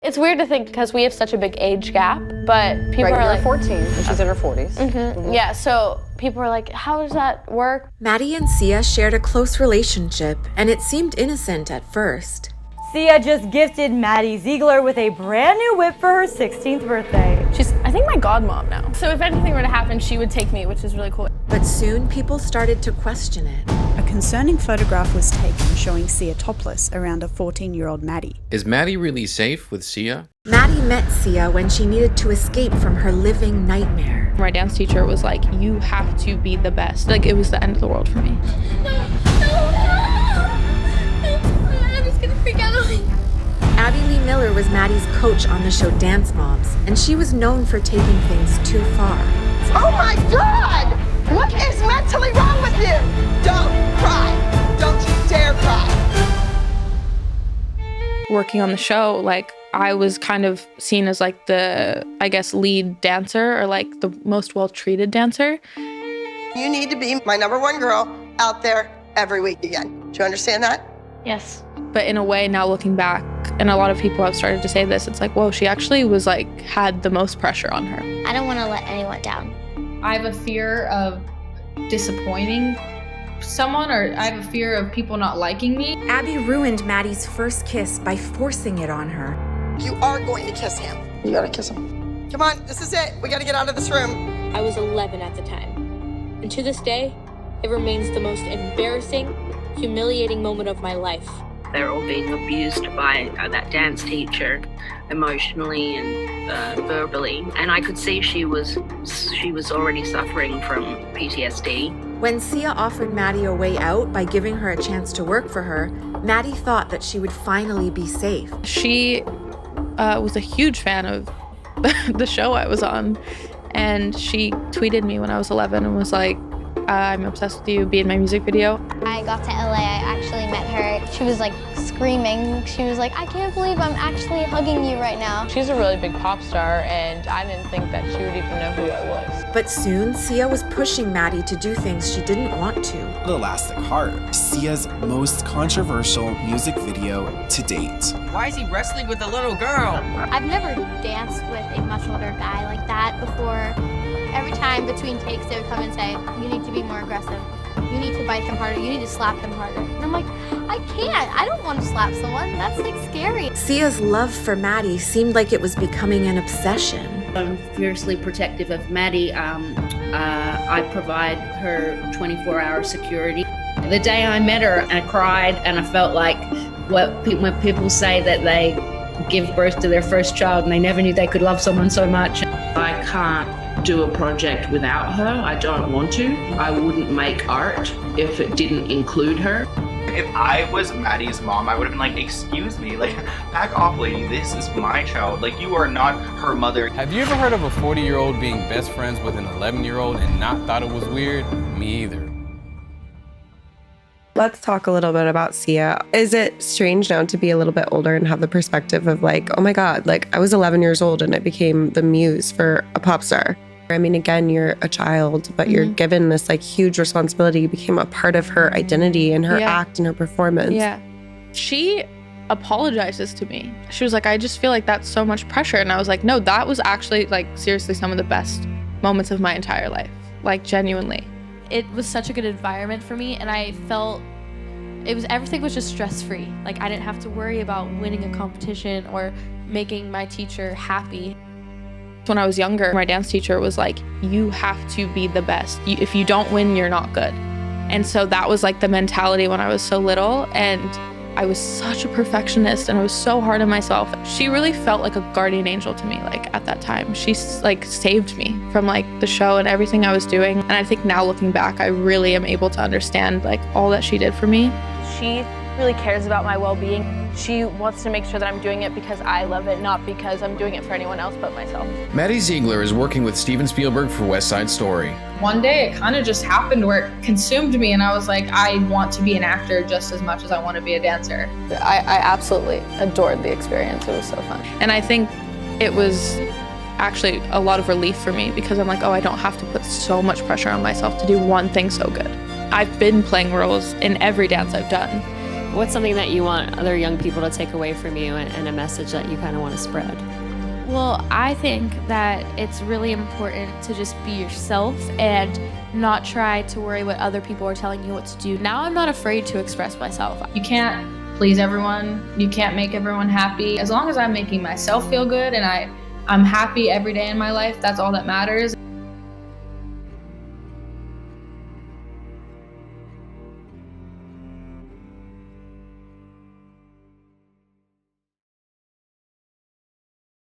It's weird to think because we have such a big age gap, but people are like 14 and she's in her 40s. Yeah, so people are like, how does that work? Maddie and Sia shared a close relationship, and it seemed innocent at first. Sia just gifted Maddie Ziegler with a brand new whip for her 16th birthday. She's, I think, my godmom now. So if anything were to happen, she would take me, which is really cool. But soon people started to question it. A concerning photograph was taken showing Sia topless around a 14-year-old Maddie. Is Maddie really safe with Sia? Maddie met Sia when she needed to escape from her living nightmare. My dance teacher was like, you have to be the best. Like, it was the end of the world for me. I was gonna freak out on me. Abby Lee Miller was Maddie's coach on the show Dance Moms, and she was known for taking things too far. Oh my God! What is mentally wrong with you? Don't cry. Don't you dare cry. Working on the show, like, I was kind of seen as like the, I guess, lead dancer or like the most well-treated dancer. You need to be my #1 girl out there every week again. Do you understand that? Yes. But in a way, now looking back, and a lot of people have started to say this, it's like, whoa, she actually was like, had the most pressure on her. I don't want to let anyone down. I have a fear of disappointing someone, or I have a fear of people not liking me. Abby ruined Maddie's first kiss by forcing it on her. You are going to kiss him. You gotta kiss him. Come on, this is it. We gotta get out of this room. I was 11 at the time, and to this day, it remains the most embarrassing, humiliating moment of my life. They're all being abused by that dance teacher, emotionally and verbally, and I could see she was already suffering from PTSD. When Sia offered Maddie a way out by giving her a chance to work for her, Maddie thought that she would finally be safe. She was a huge fan of the show I was on, and she tweeted me when I was 11 and was like, I'm obsessed with you, be in my music video. I got to LA, I actually met her. She was like screaming. She was like, I can't believe I'm actually hugging you right now. She's a really big pop star, and I didn't think that she would even know who I was. But soon, Sia was pushing Maddie to do things she didn't want to. The Elastic Heart, Sia's most controversial music video to date. Why is he wrestling with a little girl? I've never danced with a much older guy like that before. Every time between takes, they would come and say, you need to be more aggressive. You need to bite them harder. You need to slap them harder. And I'm like, I can't. I don't want to slap someone. That's like scary. Sia's love for Maddie seemed like it was becoming an obsession. I'm fiercely protective of Maddie. I provide her 24-hour security. The day I met her, I cried and I felt like when people say that they give birth to their first child and they never knew they could love someone so much. I can't do a project without her. I don't want to. I wouldn't make art if it didn't include her. If I was Maddie's mom, I would have been like, excuse me, like, back off, lady, this is my child. Like, you are not her mother. Have you ever heard of a 40-year-old being best friends with an 11-year-old and not thought it was weird? Me either. Let's talk a little bit about Sia. Is it strange now to be a little bit older and have the perspective of like, oh my God, like I was 11 years old and I became the muse for a pop star? I mean, again, you're a child, but you're given this like huge responsibility. You became a part of her identity and her act and her performance. Yeah. She apologizes to me. She was like, I just feel like that's so much pressure. And I was like, no, that was actually like seriously some of the best moments of my entire life. Like genuinely. It was such a good environment for me, and I felt everything was just stress-free. Like I didn't have to worry about winning a competition or making my teacher happy. When I was younger, my dance teacher was like, you have to be the best. If you don't win, you're not good. And so that was like the mentality when I was so little, and I was such a perfectionist and I was so hard on myself. She really felt like a guardian angel to me, like at that time. She like saved me from like the show and everything I was doing. And I think now looking back, I really am able to understand like all that she did for me. She really cares about my well-being. She wants to make sure that I'm doing it because I love it, not because I'm doing it for anyone else but myself. Maddie Ziegler is working with Steven Spielberg for West Side Story. One day it kind of just happened where it consumed me, and I was like, I want to be an actor just as much as I want to be a dancer. I absolutely adored the experience. It was so fun. And I think it was actually a lot of relief for me because I'm like, oh, I don't have to put so much pressure on myself to do one thing so good. I've been playing roles in every dance I've done. What's something that you want other young people to take away from you and a message that you kind of want to spread? Well, I think that it's really important to just be yourself and not try to worry what other people are telling you what to do. Now I'm not afraid to express myself. You can't please everyone. You can't make everyone happy. As long as I'm making myself feel good and I'm happy every day in my life, that's all that matters.